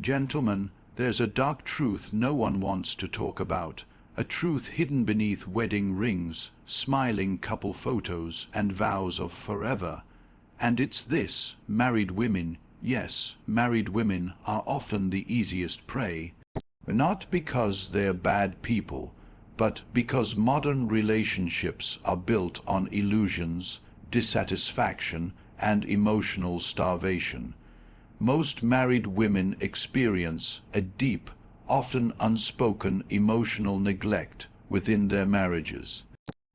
Gentlemen, there's a dark truth no one wants to talk about, a truth hidden beneath wedding rings, smiling couple photos, and vows of forever. And it's this: married women, yes, married women are often the easiest prey. Not because they're bad people, but because modern relationships are built on illusions, dissatisfaction, and emotional starvation. Most married women experience a deep, often unspoken emotional neglect within their marriages.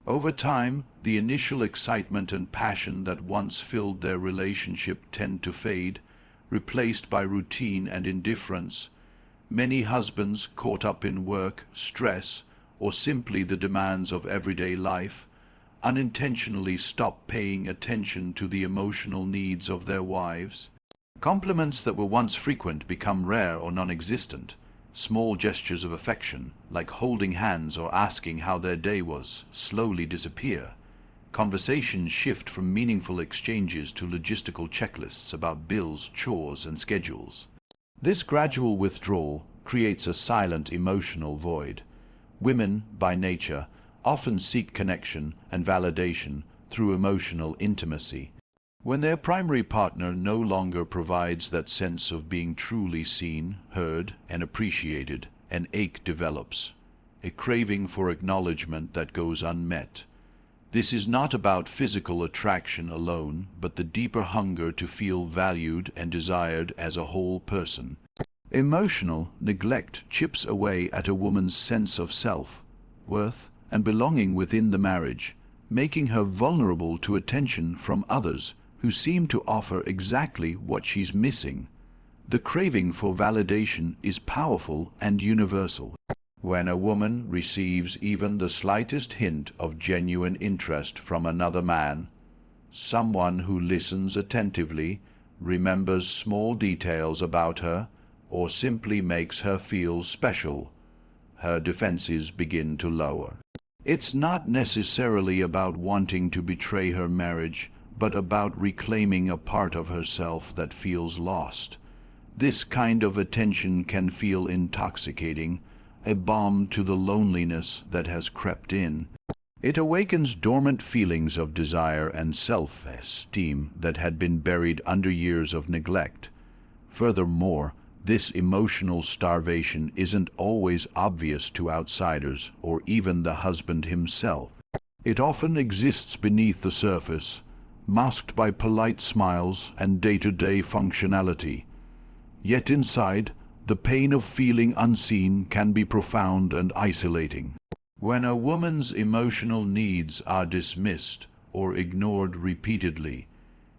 Over time, the initial excitement and passion that once filled their relationship tend to fade, replaced by routine and indifference. Many husbands, caught up in work, stress, or simply the demands of everyday life, unintentionally stop paying attention to the emotional needs of their wives. Compliments that were once frequent become rare or non-existent. Small gestures of affection, like holding hands or asking how their day was, slowly disappear. Conversations shift from meaningful exchanges to logistical checklists about bills, chores, and schedules. This gradual withdrawal creates a silent emotional void. Women, by nature, often seek connection and validation through emotional intimacy. When their primary partner no longer provides that sense of being truly seen, heard, and appreciated, an ache develops, a craving for acknowledgement that goes unmet. This is not about physical attraction alone, but the deeper hunger to feel valued and desired as a whole person. Emotional neglect chips away at a woman's sense of self, worth, and belonging within the marriage, making her vulnerable to attention from others who seem to offer exactly what she's missing. The craving for validation is powerful and universal. When a woman receives even the slightest hint of genuine interest from another man, someone who listens attentively, remembers small details about her, or simply makes her feel special, her defenses begin to lower. It's not necessarily about wanting to betray her marriage, but about reclaiming a part of herself that feels lost. This kind of attention can feel intoxicating, a balm to the loneliness that has crept in. It awakens dormant feelings of desire and self-esteem that had been buried under years of neglect. Furthermore, this emotional starvation isn't always obvious to outsiders or even the husband himself. It often exists beneath the surface, masked by polite smiles and day-to-day functionality. Yet inside, the pain of feeling unseen can be profound and isolating. When a woman's emotional needs are dismissed or ignored repeatedly,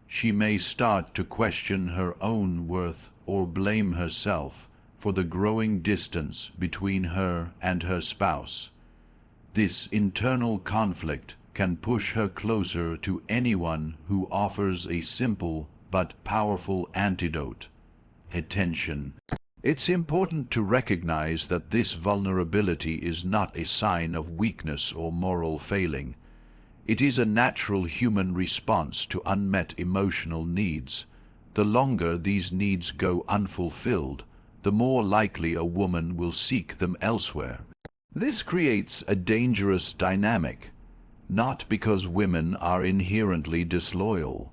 she may start to question her own worth or blame herself for the growing distance between her and her spouse. This internal conflict can push her closer to anyone who offers a simple but powerful antidote: attention. It's important to recognize that this vulnerability is not a sign of weakness or moral failing. It is a natural human response to unmet emotional needs. The longer these needs go unfulfilled, the more likely a woman will seek them elsewhere. This creates a dangerous dynamic, not because women are inherently disloyal,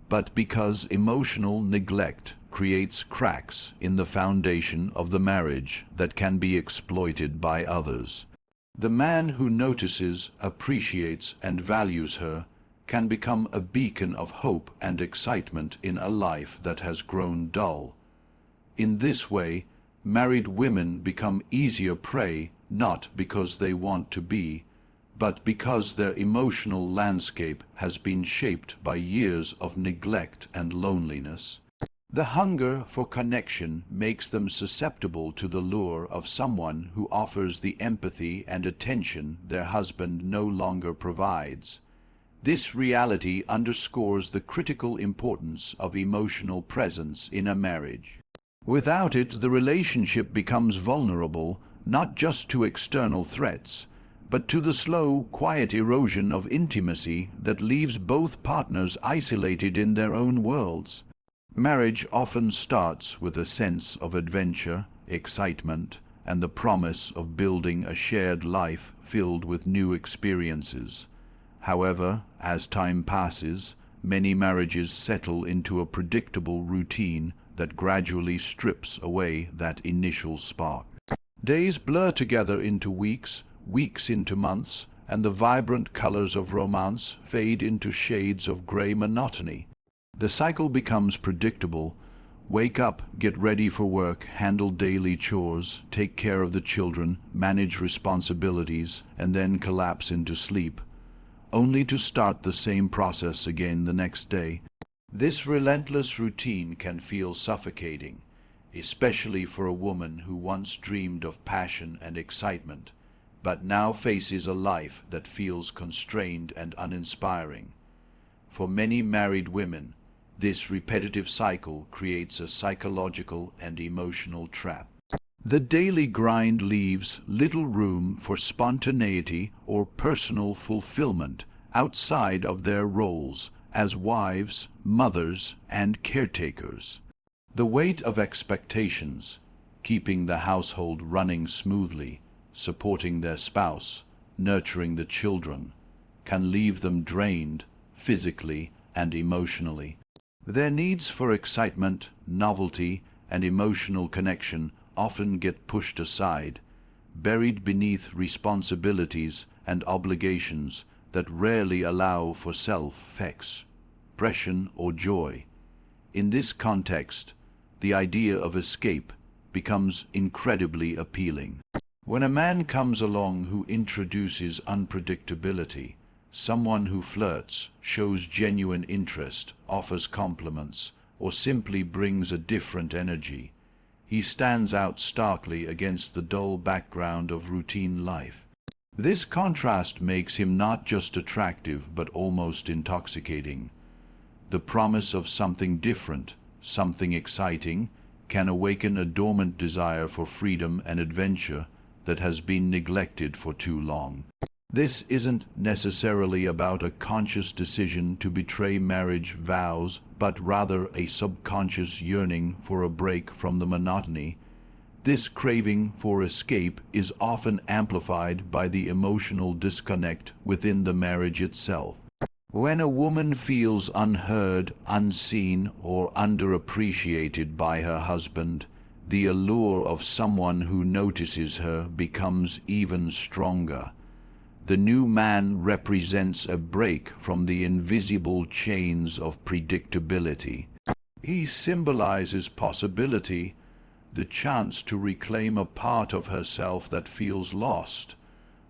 but because emotional neglect creates cracks in the foundation of the marriage that can be exploited by others. The man who notices, appreciates, and values her can become a beacon of hope and excitement in a life that has grown dull. In this way, married women become easier prey, not because they want to be, but because their emotional landscape has been shaped by years of neglect and loneliness. The hunger for connection makes them susceptible to the lure of someone who offers the empathy and attention their husband no longer provides. This reality underscores the critical importance of emotional presence in a marriage. Without it, the relationship becomes vulnerable, not just to external threats, but to the slow, quiet erosion of intimacy that leaves both partners isolated in their own worlds. Marriage often starts with a sense of adventure, excitement, and the promise of building a shared life filled with new experiences. However, as time passes, many marriages settle into a predictable routine that gradually strips away that initial spark. Days blur together into weeks, weeks into months, and the vibrant colors of romance fade into shades of gray monotony. The cycle becomes predictable. Wake up, get ready for work, handle daily chores, take care of the children, manage responsibilities, and then collapse into sleep, only to start the same process again the next day. This relentless routine can feel suffocating, especially for a woman who once dreamed of passion and excitement, but now faces a life that feels constrained and uninspiring. For many married women, this repetitive cycle creates a psychological and emotional trap. The daily grind leaves little room for spontaneity or personal fulfillment outside of their roles as wives, mothers, and caretakers. The weight of expectations, keeping the household running smoothly, supporting their spouse, nurturing the children, can leave them drained physically and emotionally. Their needs for excitement, novelty, and emotional connection often get pushed aside, buried beneath responsibilities and obligations that rarely allow for self-expression or joy. In this context, the idea of escape becomes incredibly appealing. When a man comes along who introduces unpredictability, someone who flirts, shows genuine interest, offers compliments, or simply brings a different energy, he stands out starkly against the dull background of routine life. This contrast makes him not just attractive but almost intoxicating. The promise of something different, something exciting, can awaken a dormant desire for freedom and adventure that has been neglected for too long. This isn't necessarily about a conscious decision to betray marriage vows, but rather a subconscious yearning for a break from the monotony. This craving for escape is often amplified by the emotional disconnect within the marriage itself. When a woman feels unheard, unseen, or underappreciated by her husband, the allure of someone who notices her becomes even stronger. The new man represents a break from the invisible chains of predictability. He symbolizes possibility, the chance to reclaim a part of herself that feels lost.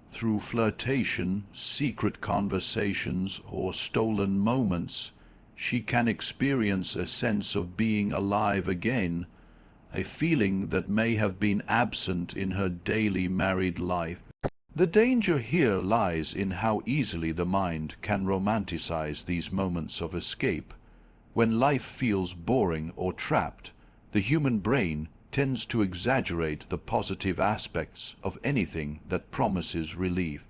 Through flirtation, secret conversations, or stolen moments, she can experience a sense of being alive again, a feeling that may have been absent in her daily married life. The danger here lies in how easily the mind can romanticize these moments of escape. When life feels boring or trapped, the human brain tends to exaggerate the positive aspects of anything that promises relief.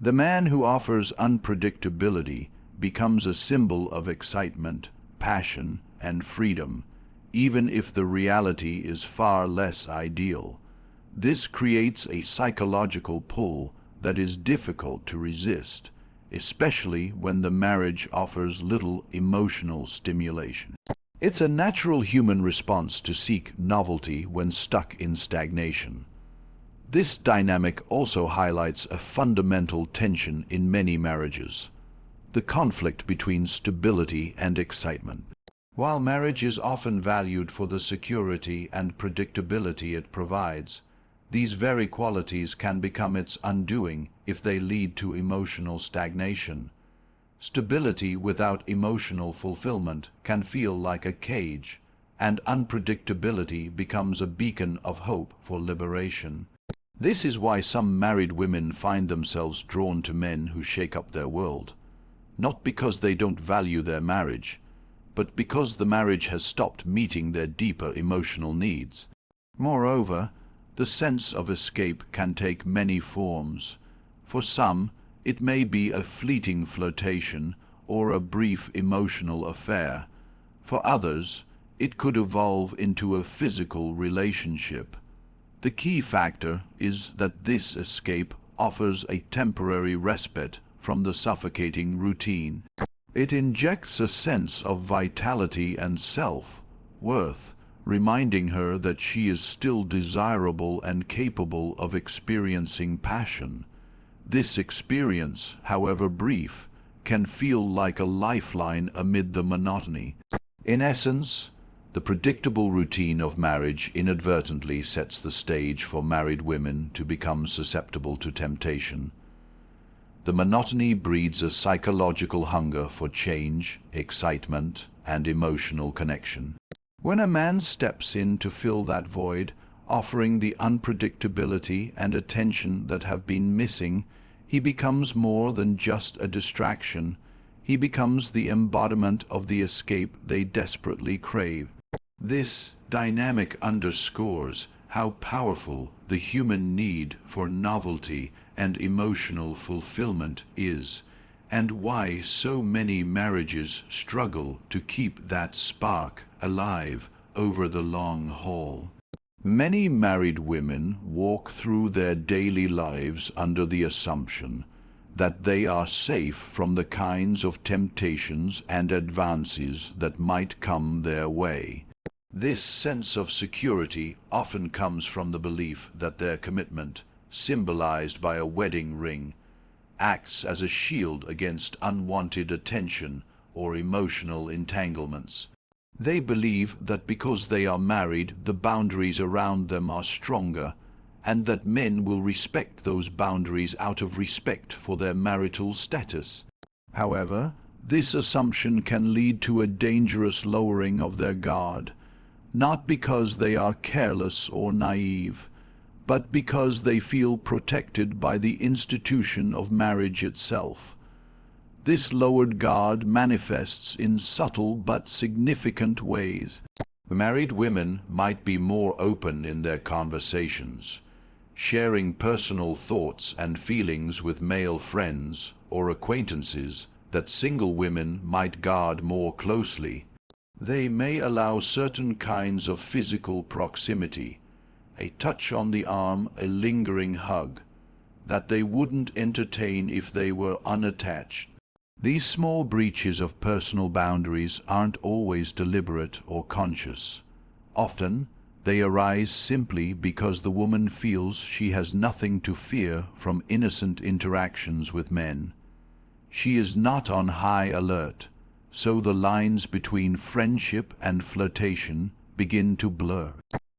The man who offers unpredictability becomes a symbol of excitement, passion, and freedom, even if the reality is far less ideal. This creates a psychological pull that is difficult to resist, especially when the marriage offers little emotional stimulation. It's a natural human response to seek novelty when stuck in stagnation. This dynamic also highlights a fundamental tension in many marriages: the conflict between stability and excitement. While marriage is often valued for the security and predictability it provides, these very qualities can become its undoing if they lead to emotional stagnation. Stability without emotional fulfillment can feel like a cage, and unpredictability becomes a beacon of hope for liberation. This is why some married women find themselves drawn to men who shake up their world, not because they don't value their marriage, but because the marriage has stopped meeting their deeper emotional needs. Moreover, the sense of escape can take many forms. For some, it may be a fleeting flirtation or a brief emotional affair. For others, it could evolve into a physical relationship. The key factor is that this escape offers a temporary respite from the suffocating routine. It injects a sense of vitality and self-worth, reminding her that she is still desirable and capable of experiencing passion. This experience, however brief, can feel like a lifeline amid the monotony. In essence, the predictable routine of marriage inadvertently sets the stage for married women to become susceptible to temptation. The monotony breeds a psychological hunger for change, excitement, and emotional connection. When a man steps in to fill that void, offering the unpredictability and attention that have been missing, he becomes more than just a distraction. He becomes the embodiment of the escape they desperately crave. This dynamic underscores how powerful the human need for novelty and emotional fulfillment is, and why so many marriages struggle to keep that spark alive over the long haul. Many married women walk through their daily lives under the assumption that they are safe from the kinds of temptations and advances that might come their way. This sense of security often comes from the belief that their commitment, symbolized by a wedding ring, acts as a shield against unwanted attention or emotional entanglements. They believe that because they are married, the boundaries around them are stronger, and that men will respect those boundaries out of respect for their marital status. However, this assumption can lead to a dangerous lowering of their guard, not because they are careless or naive, but because they feel protected by the institution of marriage itself. This lowered guard manifests in subtle but significant ways. Married women might be more open in their conversations, sharing personal thoughts and feelings with male friends or acquaintances that single women might guard more closely. They may allow certain kinds of physical proximity, a touch on the arm, a lingering hug, that they wouldn't entertain if they were unattached. These small breaches of personal boundaries aren't always deliberate or conscious. Often, they arise simply because the woman feels she has nothing to fear from innocent interactions with men. She is not on high alert, so the lines between friendship and flirtation begin to blur.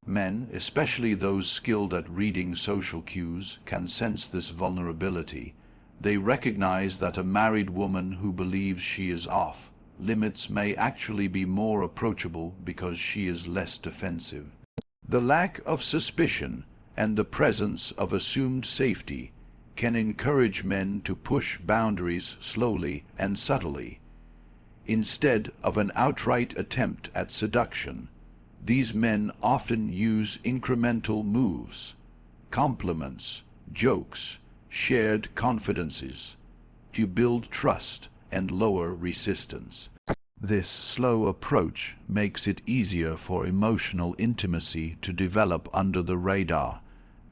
Men, especially those skilled at reading social cues, can sense this vulnerability. They recognize that a married woman who believes she is off limits may actually be more approachable because she is less defensive. The lack of suspicion and the presence of assumed safety can encourage men to push boundaries slowly and subtly. Instead of an outright attempt at seduction, these men often use incremental moves, compliments, jokes, shared confidences to build trust and lower resistance. This slow approach makes it easier for emotional intimacy to develop under the radar,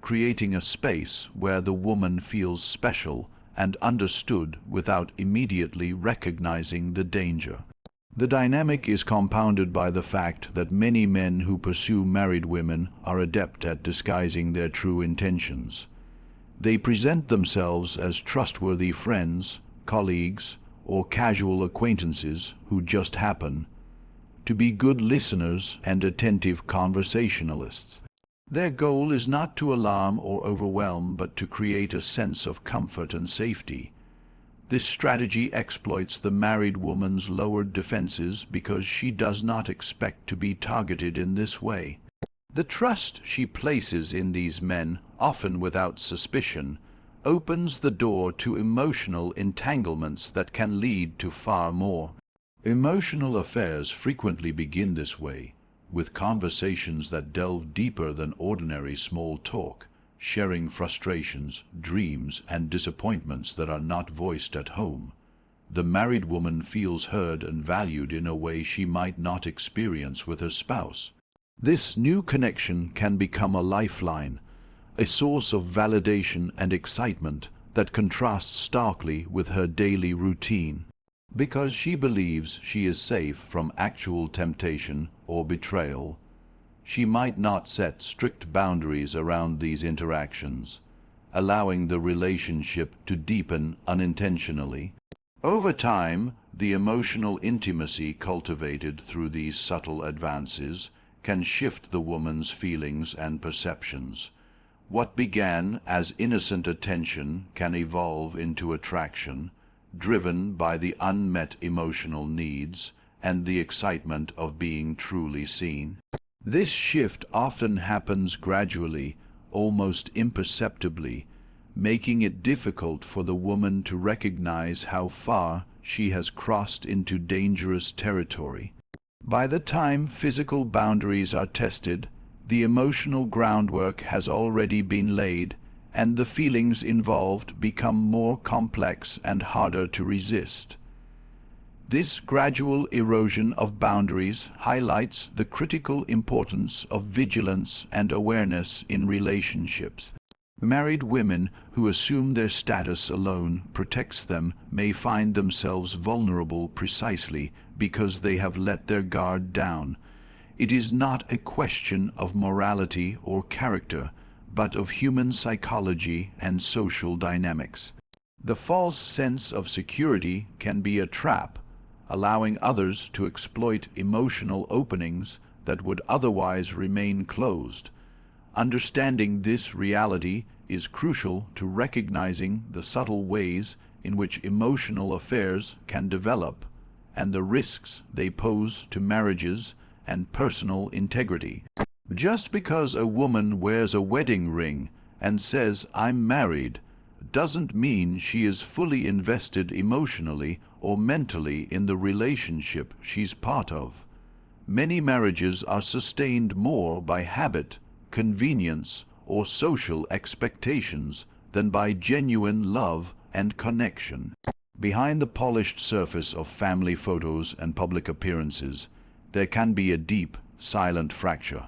creating a space where the woman feels special and understood without immediately recognizing the danger. The dynamic is compounded by the fact that many men who pursue married women are adept at disguising their true intentions. They present themselves as trustworthy friends, colleagues, or casual acquaintances who just happen to be good listeners and attentive conversationalists. Their goal is not to alarm or overwhelm, but to create a sense of comfort and safety. This strategy exploits the married woman's lowered defenses because she does not expect to be targeted in this way. The trust she places in these men, often without suspicion, opens the door to emotional entanglements that can lead to far more. Emotional affairs frequently begin this way, with conversations that delve deeper than ordinary small talk, sharing frustrations, dreams, and disappointments that are not voiced at home. the married woman feels heard and valued in a way she might not experience with her spouse. This new connection can become a lifeline, a source of validation and excitement that contrasts starkly with her daily routine. Because she believes she is safe from actual temptation or betrayal, she might not set strict boundaries around these interactions, allowing the relationship to deepen unintentionally. Over time, the emotional intimacy cultivated through these subtle advances can shift the woman's feelings and perceptions. What began as innocent attention can evolve into attraction, driven by the unmet emotional needs and the excitement of being truly seen. This shift often happens gradually, almost imperceptibly, making it difficult for the woman to recognize how far she has crossed into dangerous territory. By the time physical boundaries are tested, the emotional groundwork has already been laid, and the feelings involved become more complex and harder to resist. This gradual erosion of boundaries highlights the critical importance of vigilance and awareness in relationships. Married women who assume their status alone protects them may find themselves vulnerable precisely because they have let their guard down. It is not a question of morality or character, but of human psychology and social dynamics. The false sense of security can be a trap, allowing others to exploit emotional openings that would otherwise remain closed. Understanding this reality is crucial to recognizing the subtle ways in which emotional affairs can develop and the risks they pose to marriages and personal integrity. Just because a woman wears a wedding ring and says, "I'm married," doesn't mean she is fully invested emotionally or mentally in the relationship she's part of. Many marriages are sustained more by habit, convenience, or social expectations than by genuine love and connection. Behind the polished surface of family photos and public appearances, there can be a deep, silent fracture,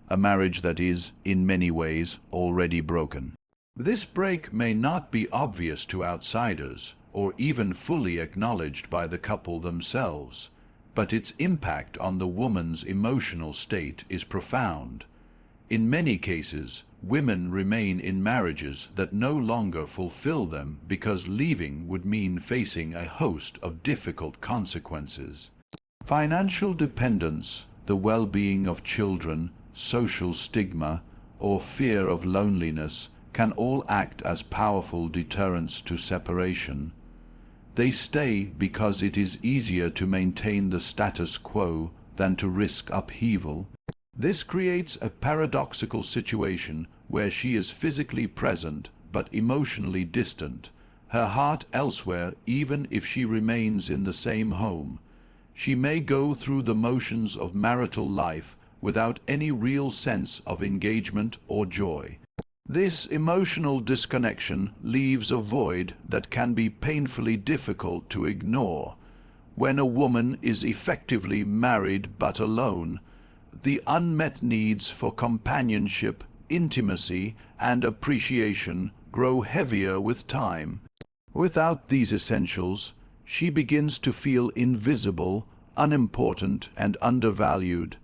a marriage that is, in many ways, already broken. This break may not be obvious to outsiders, or even fully acknowledged by the couple themselves, but its impact on the woman's emotional state is profound. In many cases, women remain in marriages that no longer fulfill them because leaving would mean facing a host of difficult consequences. Financial dependence, the well-being of children, social stigma, or fear of loneliness can all act as powerful deterrents to separation. They stay because it is easier to maintain the status quo than to risk upheaval. This creates a paradoxical situation where she is physically present but emotionally distant, her heart elsewhere even if she remains in the same home. She may go through the motions of marital life without any real sense of engagement or joy. This emotional disconnection leaves a void that can be painfully difficult to ignore. When a woman is effectively married but alone, the unmet needs for companionship, intimacy, and appreciation grow heavier with time. Without these essentials, she begins to feel invisible, unimportant, and undervalued.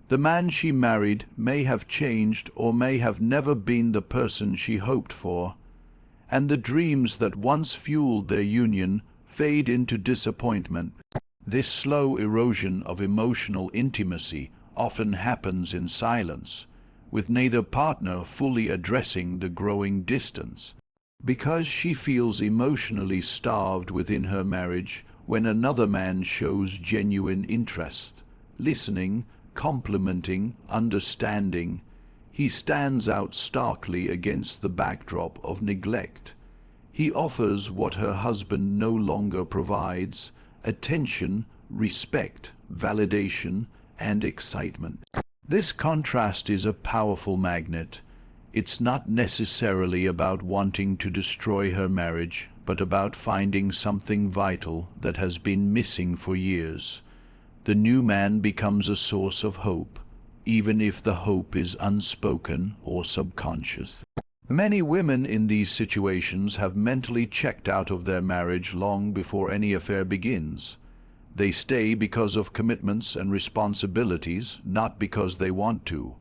The man she married may have changed or may have never been the person she hoped for, and the dreams that once fueled their union fade into disappointment. This slow erosion of emotional intimacy often happens in silence, with neither partner fully addressing the growing distance. Because she feels emotionally starved within her marriage, when another man shows genuine interest, listening, complimenting, understanding, he stands out starkly against the backdrop of neglect. He offers what her husband no longer provides: attention, respect, validation, and excitement. This contrast is a powerful magnet. It's not necessarily about wanting to destroy her marriage, but about finding something vital that has been missing for years. The new man becomes a source of hope, even if the hope is unspoken or subconscious. Many women in these situations have mentally checked out of their marriage long before any affair begins. They stay because of commitments and responsibilities, not because they want to.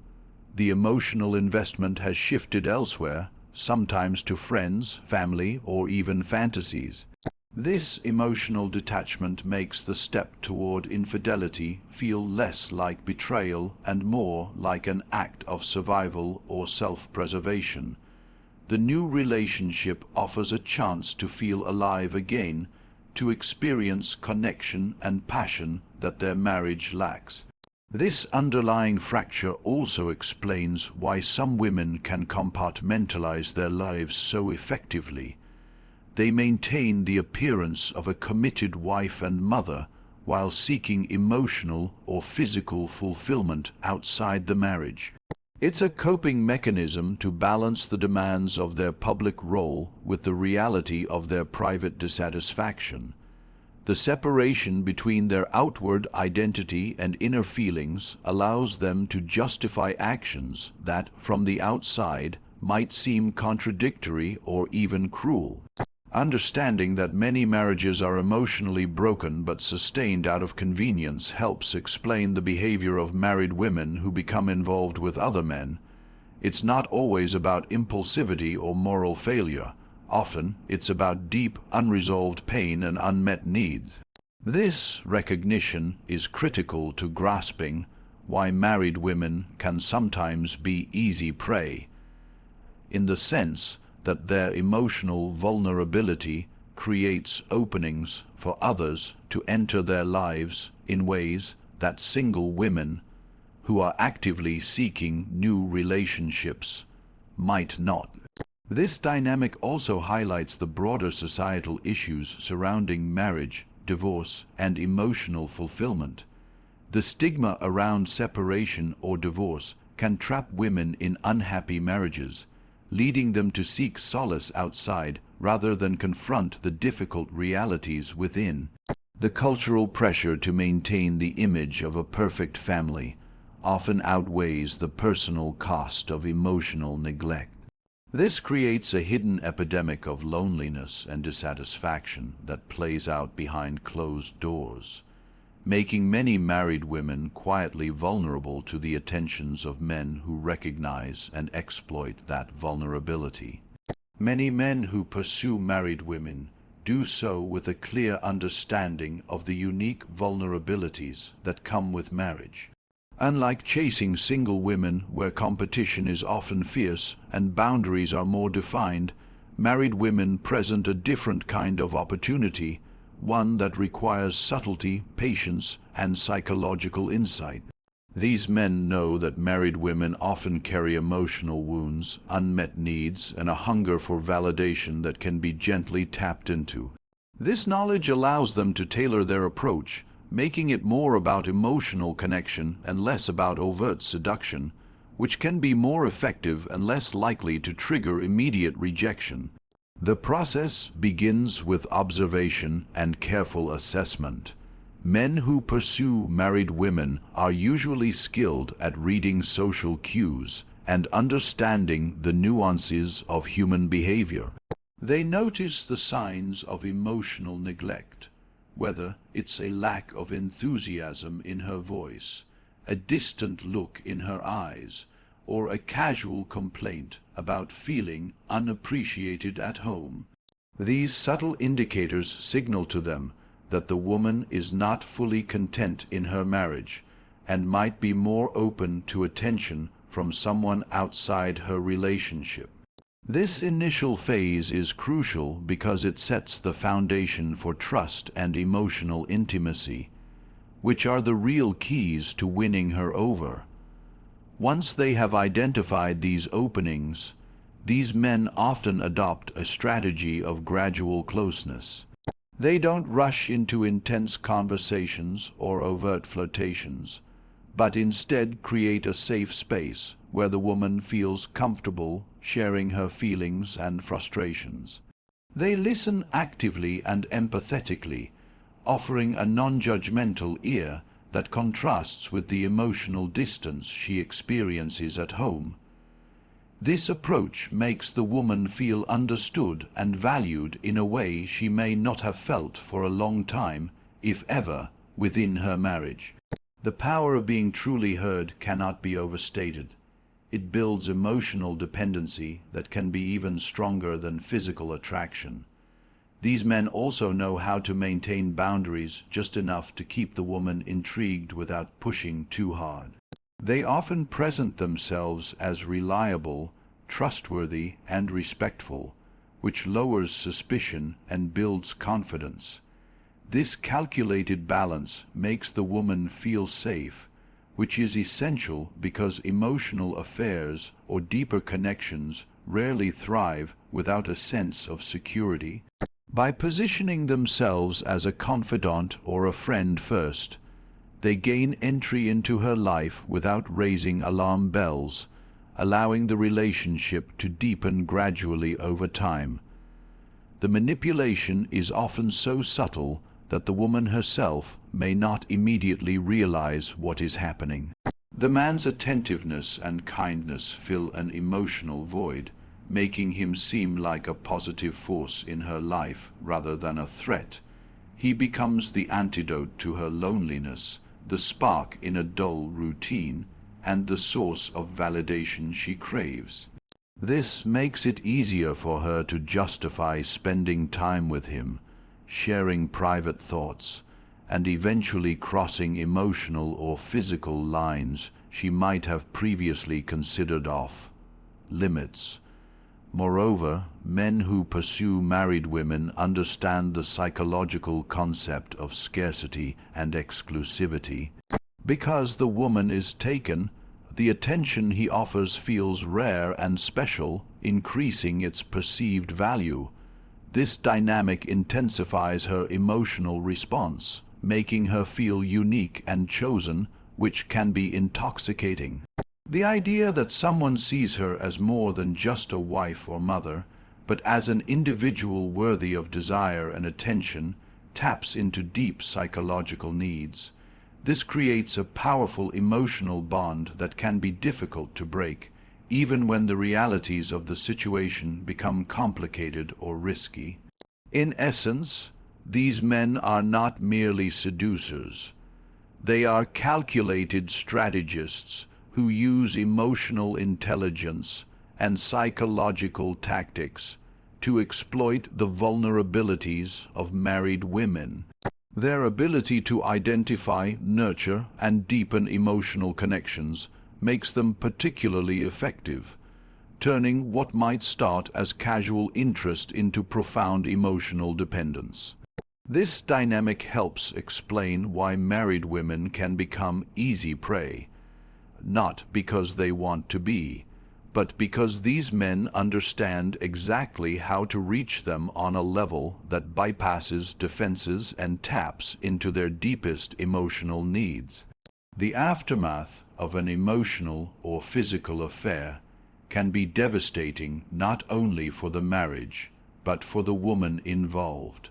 The emotional investment has shifted elsewhere, sometimes to friends, family, or even fantasies. This emotional detachment makes the step toward infidelity feel less like betrayal and more like an act of survival or self-preservation. The new relationship offers a chance to feel alive again, to experience connection and passion that their marriage lacks. This underlying fracture also explains why some women can compartmentalize their lives so effectively. They maintain the appearance of a committed wife and mother while seeking emotional or physical fulfillment outside the marriage. It's a coping mechanism to balance the demands of their public role with the reality of their private dissatisfaction. The separation between their outward identity and inner feelings allows them to justify actions that, from the outside, might seem contradictory or even cruel. Understanding that many marriages are emotionally broken but sustained out of convenience helps explain the behavior of married women who become involved with other men. It's not always about impulsivity or moral failure. Often, it's about deep, unresolved pain and unmet needs. This recognition is critical to grasping why married women can sometimes be easy prey, in the sense that their emotional vulnerability creates openings for others to enter their lives in ways that single women who are actively seeking new relationships might not. This dynamic also highlights the broader societal issues surrounding marriage, divorce, and emotional fulfillment. The stigma around separation or divorce can trap women in unhappy marriages, leading them to seek solace outside rather than confront the difficult realities within. The cultural pressure to maintain the image of a perfect family often outweighs the personal cost of emotional neglect. This creates a hidden epidemic of loneliness and dissatisfaction that plays out behind closed doors, making many married women quietly vulnerable to the attentions of men who recognize and exploit that vulnerability. Many men who pursue married women do so with a clear understanding of the unique vulnerabilities that come with marriage. Unlike chasing single women where competition is often fierce and boundaries are more defined, married women present a different kind of opportunity, one that requires subtlety, patience, and psychological insight. These men know that married women often carry emotional wounds, unmet needs, and a hunger for validation that can be gently tapped into. This knowledge allows them to tailor their approach, making it more about emotional connection and less about overt seduction, which can be more effective and less likely to trigger immediate rejection. The process begins with observation and careful assessment. Men who pursue married women are usually skilled at reading social cues and understanding the nuances of human behavior. They notice the signs of emotional neglect, whether it's a lack of enthusiasm in her voice, a distant look in her eyes, or a casual complaint about feeling unappreciated at home. These subtle indicators signal to them that the woman is not fully content in her marriage and might be more open to attention from someone outside her relationship. This initial phase is crucial because it sets the foundation for trust and emotional intimacy, which are the real keys to winning her over. Once they have identified these openings, these men often adopt a strategy of gradual closeness. They don't rush into intense conversations or overt flirtations, but instead create a safe space where the woman feels comfortable sharing her feelings and frustrations. They listen actively and empathetically, offering a non-judgmental ear that contrasts with the emotional distance she experiences at home. This approach makes the woman feel understood and valued in a way she may not have felt for a long time, if ever, within her marriage. The power of being truly heard cannot be overstated. It builds emotional dependency that can be even stronger than physical attraction. These men also know how to maintain boundaries just enough to keep the woman intrigued without pushing too hard. They often present themselves as reliable, trustworthy, and respectful, which lowers suspicion and builds confidence. This calculated balance makes the woman feel safe, which is essential because emotional affairs or deeper connections rarely thrive without a sense of security. By positioning themselves as a confidant or a friend first, they gain entry into her life without raising alarm bells, allowing the relationship to deepen gradually over time. The manipulation is often so subtle that the woman herself may not immediately realize what is happening. The man's attentiveness and kindness fill an emotional void, making him seem like a positive force in her life rather than a threat. He becomes the antidote to her loneliness, the spark in a dull routine, and the source of validation she craves. This makes it easier for her to justify spending time with him, sharing private thoughts, and eventually crossing emotional or physical lines she might have previously considered off limits. Moreover, men who pursue married women understand the psychological concept of scarcity and exclusivity. Because the woman is taken, the attention he offers feels rare and special, increasing its perceived value. This dynamic intensifies her emotional response, making her feel unique and chosen, which can be intoxicating. The idea that someone sees her as more than just a wife or mother, but as an individual worthy of desire and attention, taps into deep psychological needs. This creates a powerful emotional bond that can be difficult to break, even when the realities of the situation become complicated or risky. In essence, these men are not merely seducers. They are calculated strategists who use emotional intelligence and psychological tactics to exploit the vulnerabilities of married women. Their ability to identify, nurture, and deepen emotional connections makes them particularly effective, turning what might start as casual interest into profound emotional dependence. This dynamic helps explain why married women can become easy prey, not because they want to be, but because these men understand exactly how to reach them on a level that bypasses defenses and taps into their deepest emotional needs. The aftermath of an emotional or physical affair can be devastating not only for the marriage, but for the woman involved.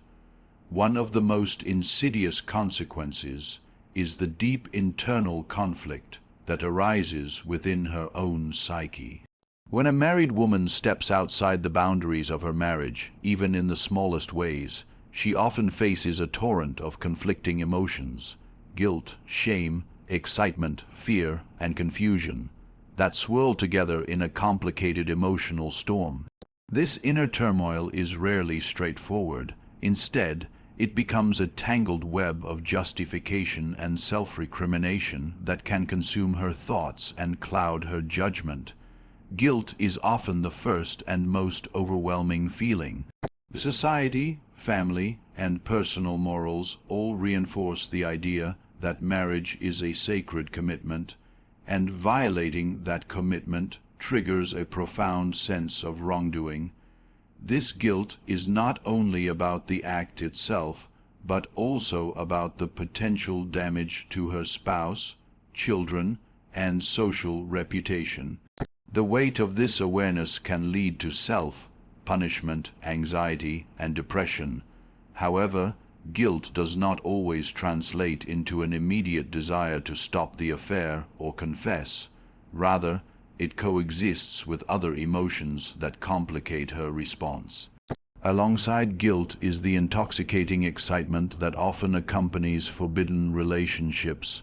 One of the most insidious consequences is the deep internal conflict that arises within her own psyche. When a married woman steps outside the boundaries of her marriage, even in the smallest ways, she often faces a torrent of conflicting emotions: guilt, shame, excitement, fear, and confusion that swirl together in a complicated emotional storm. This inner turmoil is rarely straightforward. Instead, it becomes a tangled web of justification and self-recrimination that can consume her thoughts and cloud her judgment. Guilt is often the first and most overwhelming feeling. Society, family, and personal morals all reinforce the idea that marriage is a sacred commitment, and violating that commitment triggers a profound sense of wrongdoing. This guilt is not only about the act itself, but also about the potential damage to her spouse, children, and social reputation. The weight of this awareness can lead to self-punishment, anxiety, and depression. However, guilt does not always translate into an immediate desire to stop the affair or confess. Rather, it coexists with other emotions that complicate her response. Alongside guilt is the intoxicating excitement that often accompanies forbidden relationships.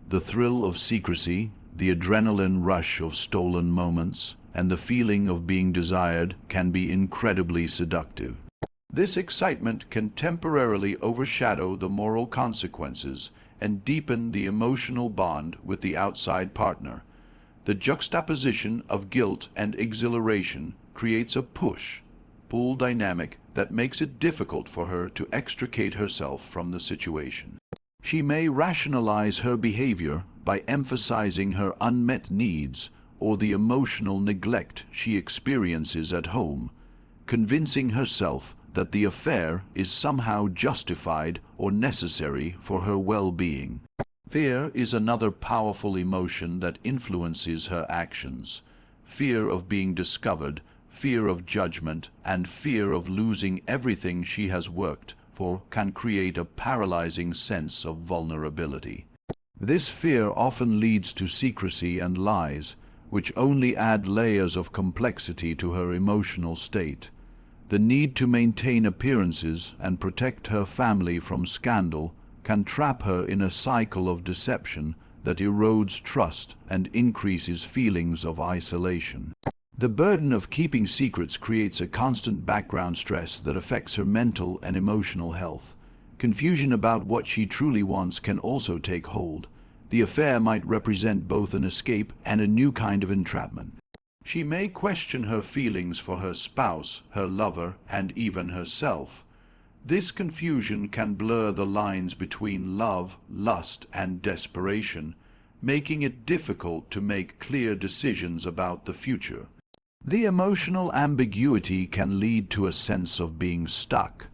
The thrill of secrecy, the adrenaline rush of stolen moments, and the feeling of being desired can be incredibly seductive. This excitement can temporarily overshadow the moral consequences and deepen the emotional bond with the outside partner. The juxtaposition of guilt and exhilaration creates a push-pull dynamic that makes it difficult for her to extricate herself from the situation. She may rationalize her behavior by emphasizing her unmet needs or the emotional neglect she experiences at home, convincing herself that the affair is somehow justified or necessary for her well-being. Fear is another powerful emotion that influences her actions. Fear of being discovered, fear of judgment, and fear of losing everything she has worked for can create a paralyzing sense of vulnerability. This fear often leads to secrecy and lies, which only add layers of complexity to her emotional state. The need to maintain appearances and protect her family from scandal can trap her in a cycle of deception that erodes trust and increases feelings of isolation. The burden of keeping secrets creates a constant background stress that affects her mental and emotional health. Confusion about what she truly wants can also take hold. The affair might represent both an escape and a new kind of entrapment. She may question her feelings for her spouse, her lover, and even herself. This confusion can blur the lines between love, lust, and desperation, making it difficult to make clear decisions about the future. The emotional ambiguity can lead to a sense of being stuck,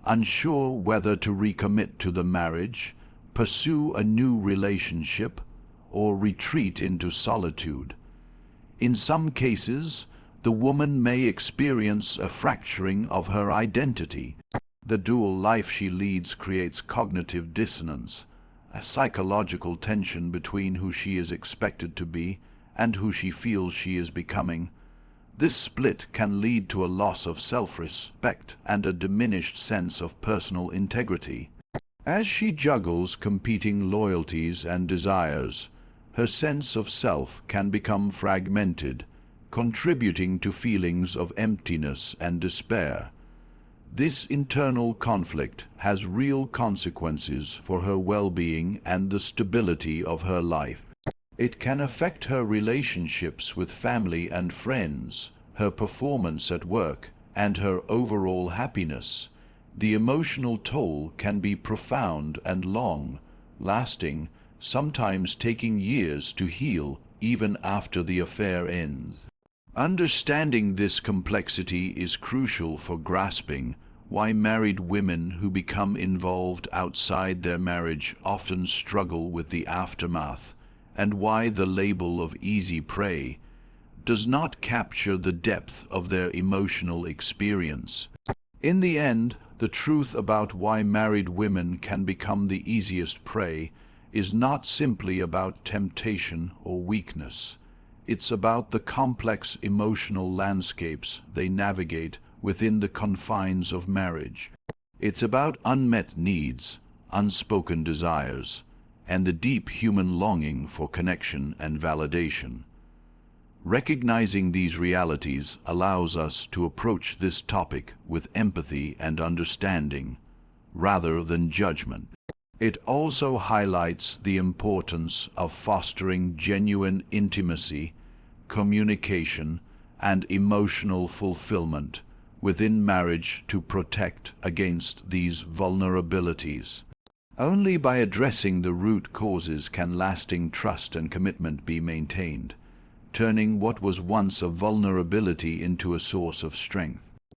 unsure whether to recommit to the marriage, pursue a new relationship, or retreat into solitude. In some cases, the woman may experience a fracturing of her identity. The dual life she leads creates cognitive dissonance, a psychological tension between who she is expected to be and who she feels she is becoming. This split can lead to a loss of self-respect and a diminished sense of personal integrity. As she juggles competing loyalties and desires, her sense of self can become fragmented, contributing to feelings of emptiness and despair. This internal conflict has real consequences for her well-being and the stability of her life. It can affect her relationships with family and friends, her performance at work, and her overall happiness. The emotional toll can be profound and long, lasting, sometimes taking years to heal even after the affair ends. Understanding this complexity is crucial for grasping why married women who become involved outside their marriage often struggle with the aftermath, and why the label of easy prey does not capture the depth of their emotional experience. In the end, the truth about why married women can become the easiest prey is not simply about temptation or weakness. It's about the complex emotional landscapes they navigate within the confines of marriage. It's about unmet needs, unspoken desires, and the deep human longing for connection and validation. Recognizing these realities allows us to approach this topic with empathy and understanding, rather than judgment. It also highlights the importance of fostering genuine intimacy, communication, and emotional fulfillment within marriage to protect against these vulnerabilities. Only by addressing the root causes can lasting trust and commitment be maintained, turning what was once a vulnerability into a source of strength.